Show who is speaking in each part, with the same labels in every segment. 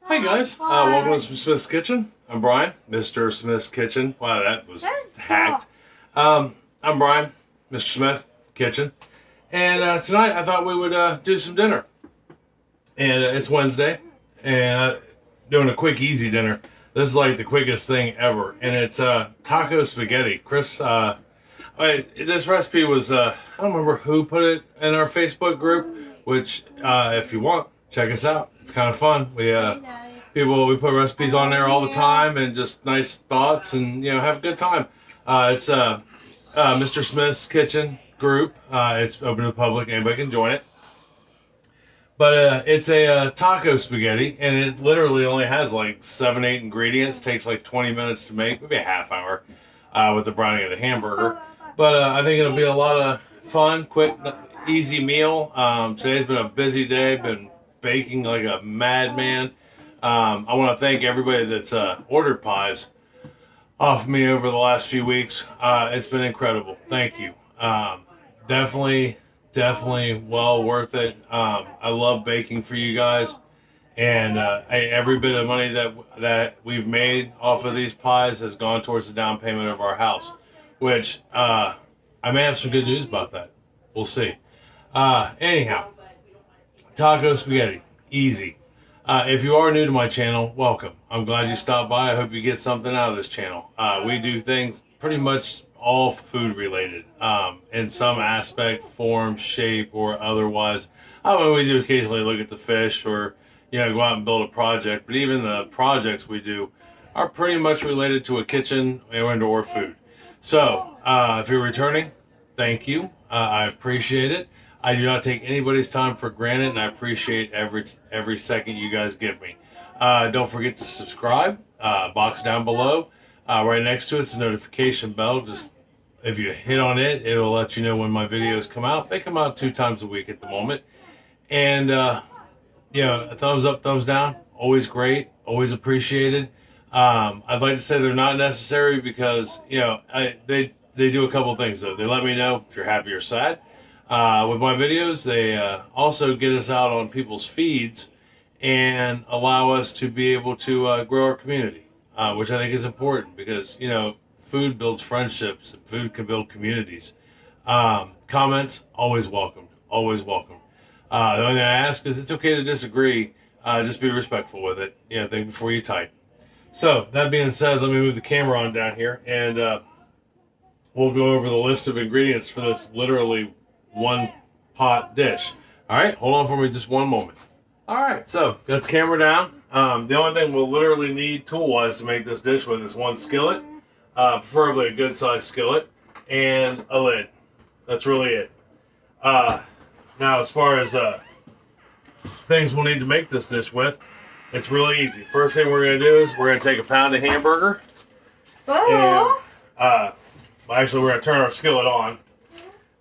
Speaker 1: Hi guys, welcome to Smith's Kitchen. I'm Brian, Mr. Smith's Kitchen. Wow, that was hacked. I'm Brian, Mr. Smith Kitchen, and tonight I thought we would do some dinner. And it's Wednesday, and doing a quick, easy dinner. This is like the quickest thing ever, and it's taco spaghetti. Chris, this recipe was I don't remember who put it in our Facebook group. Which, if you want, check us out. It's kind of fun. We put recipes on there all the time and just nice thoughts and have a good time. It's Mr. Smith's Kitchen group. It's open to the public. Anybody can join it. But it's a taco spaghetti, and it literally only has like 7-8 ingredients. Takes like 20 minutes to make, maybe a half hour with the browning of the hamburger. But I think it'll be a lot of fun, quick, easy meal. Today's been a busy day. Been baking like a madman. I want to thank everybody that's ordered pies off me over the last few weeks. It's been incredible. Thank you. Definitely well worth it. I love baking for you guys, and every bit of money that we've made off of these pies has gone towards the down payment of our house, which I may have some good news about that. We'll see. Anyhow, taco spaghetti, easy. If you are new to my channel, welcome. I'm glad you stopped by. I hope you get something out of this channel. We do things pretty much all food related, in some aspect, form, shape, or otherwise. We do occasionally look at the fish or, go out and build a project, but even the projects we do are pretty much related to a kitchen and or food. So, if you're returning, thank you. I appreciate it. I do not take anybody's time for granted, and I appreciate every second you guys give me. Don't forget to subscribe. Box down below. Right next to it's a notification bell. Just if you hit on it, it'll let you know when my videos come out. They come out 2 times a week at the moment. And, a thumbs up, thumbs down. Always great. Always appreciated. I'd like to say they're not necessary because, they do a couple things, though. They let me know if you're happy or sad. With my videos, they also get us out on people's feeds and allow us to be able to grow our community, which I think is important because, food builds friendships. And food can build communities. Comments, always welcome. Always welcome. The only thing I ask is it's okay to disagree. Just be respectful with it. Think before you type. So, that being said, let me move the camera on down here, and we'll go over the list of ingredients for this literally one pot dish. All right, hold on for me just one moment. All right, so got the camera down. The only thing we'll literally need tool-wise to make this dish with is one skillet, preferably a good-sized skillet, and a lid. That's really it. Now, as far as things we'll need to make this dish with, it's really easy. First thing we're going to do is we're going to take a pound of hamburger. And, actually, we're going to turn our skillet on.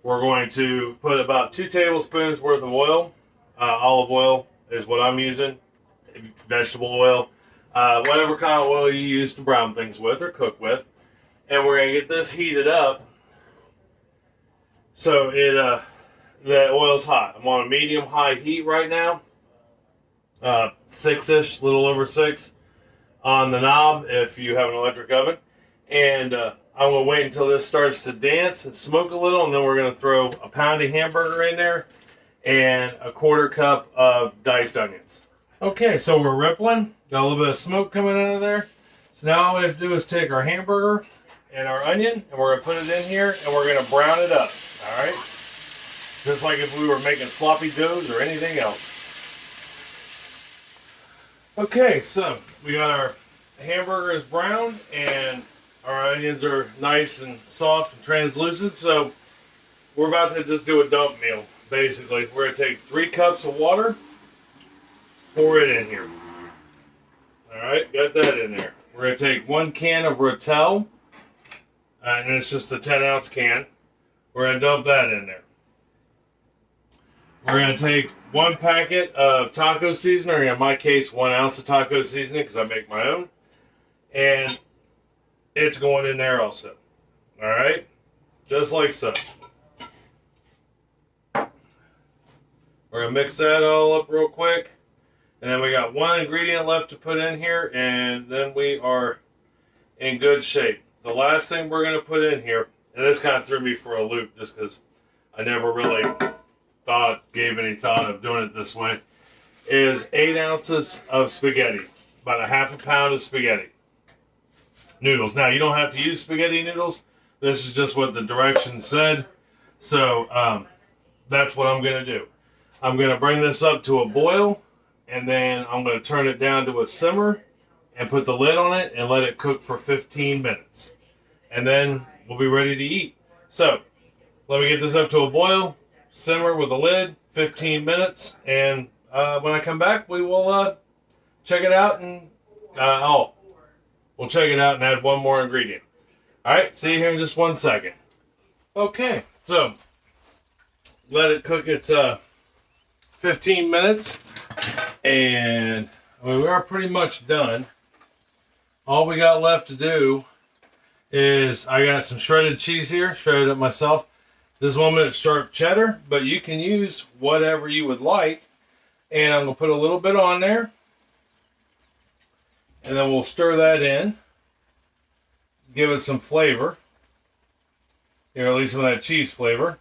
Speaker 1: We're going to put about 2 tablespoons worth of oil. Olive oil is what I'm using. Vegetable oil. Whatever kind of oil you use to brown things with or cook with. And we're going to get this heated up so the oil's hot. I'm on a medium-high heat right now. 6-ish, a little over 6 on the knob if you have an electric oven. And I'm going to wait until this starts to dance and smoke a little, and then we're going to throw a pound of hamburger in there and a 1/4 cup of diced onions. Okay, so we're rippling. Got a little bit of smoke coming out of there. So now all we have to do is take our hamburger and our onion, and we're going to put it in here, and we're going to brown it up. All right? Just like if we were making floppy doughs or anything else. Okay, so we got our hamburger is brown, and our onions are nice and soft and translucent, so we're about to just do a dump meal, basically. We're going to take 3 cups of water, pour it in here. Alright, got that in there. We're going to take 1 can of Rotel, and it's just a 10-ounce can. We're going to dump that in there. We're going to take 1 packet of taco seasoning, or in my case, 1 ounce of taco seasoning, because I make my own. And it's going in there also. Alright? Just like so. We're going to mix that all up real quick. And then we got one ingredient left to put in here, and then we are in good shape. The last thing we're going to put in here, and this kind of threw me for a loop just because I never really gave any thought of doing it this way, is 8 ounces of spaghetti, about a half a pound of spaghetti noodles. Now, you don't have to use spaghetti noodles. This is just what the directions said. So that's what I'm going to do. I'm going to bring this up to a boil, and then I'm going to turn it down to a simmer and put the lid on it and let it cook for 15 minutes. And then we'll be ready to eat. So let me get this up to a boil, simmer with a lid, 15 minutes, and when I come back, we will check it out and we'll check it out and add one more ingredient. All right, see you here in just 1 second. Okay, so let it cook its 15 minutes, and we are pretty much done. All we got left to do is I got some shredded cheese here, shredded it myself. This 1 minute sharp cheddar, but you can use whatever you would like. And I'm going to put a little bit on there. And then we'll stir that in. Give it some flavor. Here, at least some of that cheese flavor.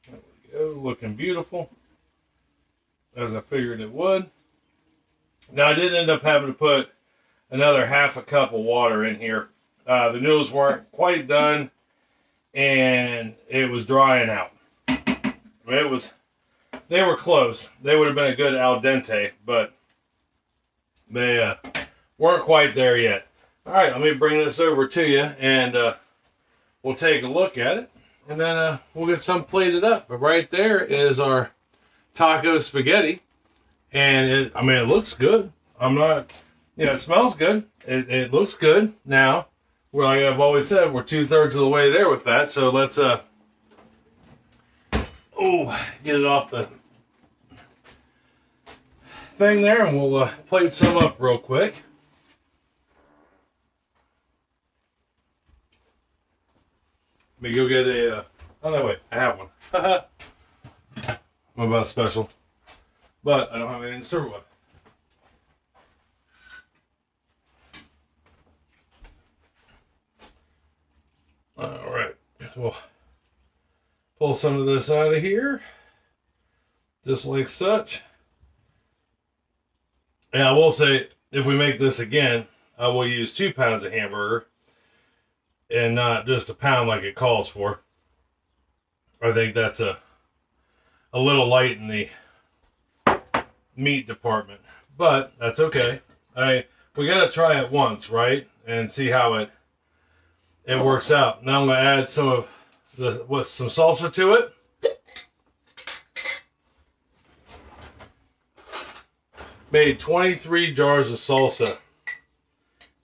Speaker 1: There we go, looking beautiful, as I figured it would. Now, I did end up having to put another half a cup of water in here. The noodles weren't quite done, and it was drying out. I mean, they were close. They would have been a good al dente, but they weren't quite there yet. All right, let me bring this over to you, and we'll take a look at it, and then we'll get some plated up. But right there is our taco spaghetti, and it looks good. It smells good. It looks good. Now, like I've always said, we're 2/3 of the way there with that. So let's get it off the thing there, and we'll plate some up real quick. Let me go get a. Oh no, wait, I have one. I'm about special, but I don't have anything to serve it with. All right, so we'll pull some of this out of here, just like such. And I will say, if we make this again, I will use 2 pounds of hamburger and not just a pound like it calls for. I think that's a little light in the meat department, but that's okay. We got to try it once, right, and see how it works out. Now I'm going to add some salsa to it. Made 23 jars of salsa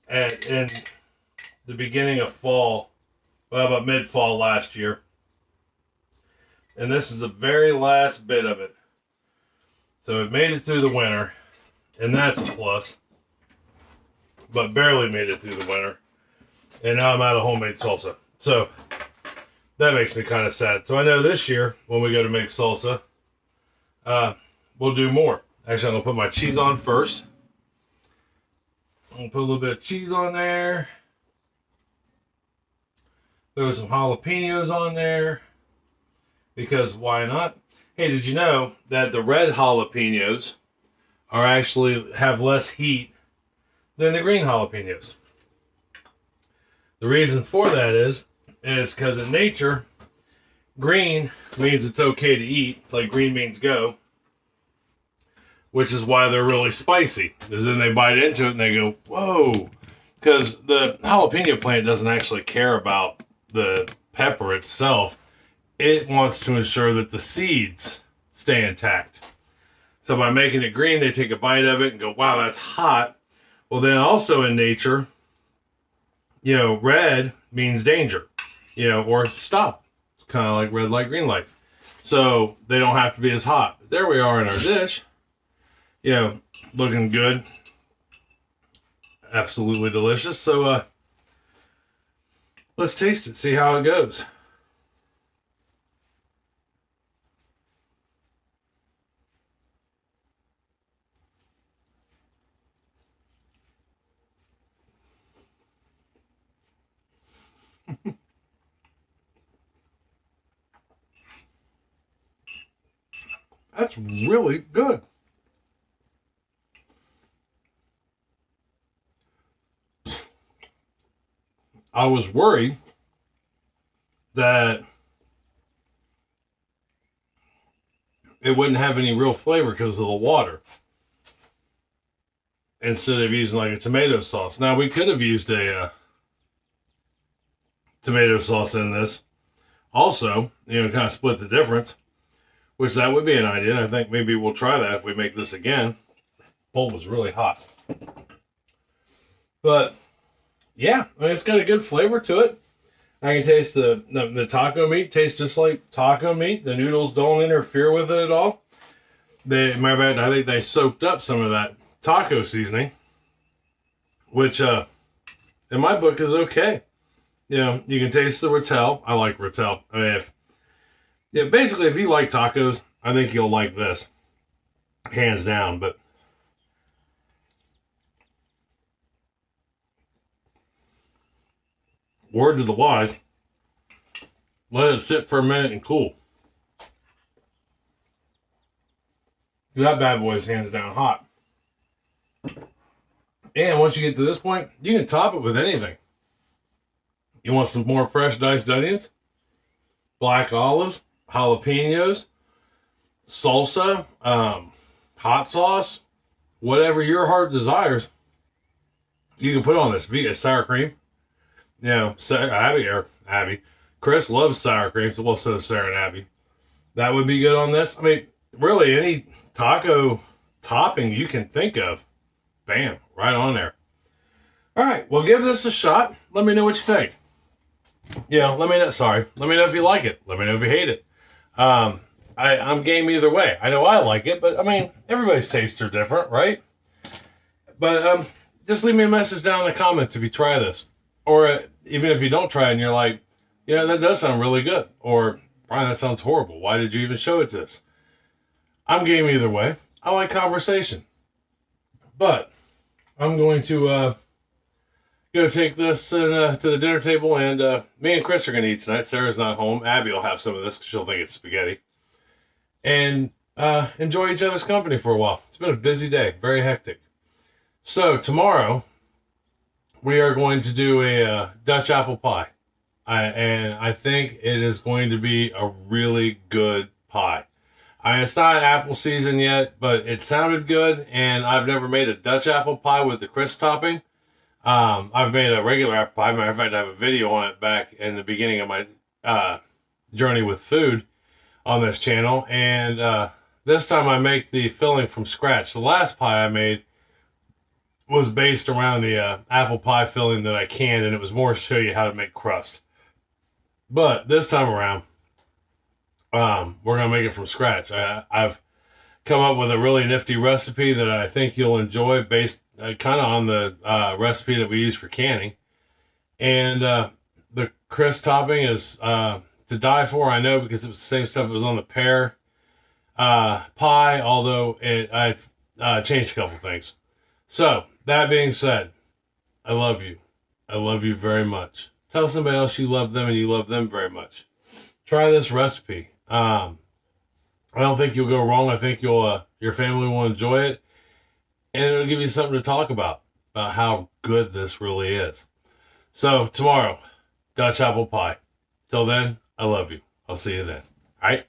Speaker 1: in the beginning of fall, well, about mid-fall last year. And this is the very last bit of it. So it made it through the winter, and that's a plus. But barely made it through the winter. And now I'm out of homemade salsa. So that makes me kind of sad. So I know this year, when we go to make salsa, we'll do more. Actually, I'm going to put my cheese on first. I'm going to put a little bit of cheese on there. Throw some jalapenos on there. Because why not? Hey, did you know that the red jalapenos have less heat than the green jalapenos? The reason for that is because in nature, green means it's okay to eat. It's like green means go. Which is why they're really spicy. Because then they bite into it and they go, whoa. Because the jalapeno plant doesn't actually care about the pepper itself. It wants to ensure that the seeds stay intact. So by making it green, they take a bite of it and go, wow, that's hot. Well, then also in nature, red means danger, or stop. It's kind of like red light, green light. So they don't have to be as hot. But there we are in our dish. Looking good. Absolutely delicious. So let's taste it, see how it goes. That's really good. I was worried that it wouldn't have any real flavor because of the water, instead of using like a tomato sauce. Now, we could have used a tomato sauce in this also, kind of split the difference, which that would be an idea. I think maybe we'll try that if we make this again. Bowl was really hot. But yeah, I mean, it's got a good flavor to it. I can taste the taco meat. Tastes just like taco meat. The noodles don't interfere with it at all. I think they soaked up some of that taco seasoning, which in my book is okay. You can taste the Rotel. I like Rotel. I mean, basically, if you like tacos, I think you'll like this, hands down. But word to the wise, let it sit for a minute and cool. That bad boy is hands down hot. And once you get to this point, you can top it with anything. You want some more fresh diced onions, black olives, jalapenos, salsa, hot sauce, whatever your heart desires, you can put on this. Sour cream. Abby. Chris loves sour cream, so so does Sarah and Abby. That would be good on this. I mean, really, any taco topping you can think of. Bam, right on there. All right, well, give this a shot. Let me know what you think. Let me know if you like it. Let me know if you hate it. I'm game either way. I know I like it, but I mean, everybody's tastes are different, right? But just leave me a message down in the comments if you try this. Or even if you don't try it and you're like, that does sound really good. Or, Brian, that sounds horrible. Why did you even show it to us? I'm game either way. I like conversation. But I'm going to go take this to the dinner table, and me and Chris are going to eat tonight. Sarah's not home. Abby will have some of this because she'll think it's spaghetti. And enjoy each other's company for a while. It's been a busy day. Very hectic. So tomorrow, we are going to do a Dutch apple pie. And I think it is going to be a really good pie. It's not apple season yet, but it sounded good. And I've never made a Dutch apple pie with the crisp topping. I've made a regular apple pie. Matter of fact, I have a video on it back in the beginning of my journey with food on this channel. And this time I make the filling from scratch. The last pie I made was based around the apple pie filling that I canned, and it was more to show you how to make crust. But this time around, we're going to make it from scratch. I've come up with a really nifty recipe that I think you'll enjoy, based kind of on the recipe that we use for canning. And the crisp topping is to die for, I know, because it was the same stuff that was on the pear pie, although I've changed a couple things. So, that being said, I love you. I love you very much. Tell somebody else you love them and you love them very much. Try this recipe. I don't think you'll go wrong. I think your family will enjoy it. And it'll give you something to talk about how good this really is. So, tomorrow, Dutch apple pie. Till then, I love you. I'll see you then. All right?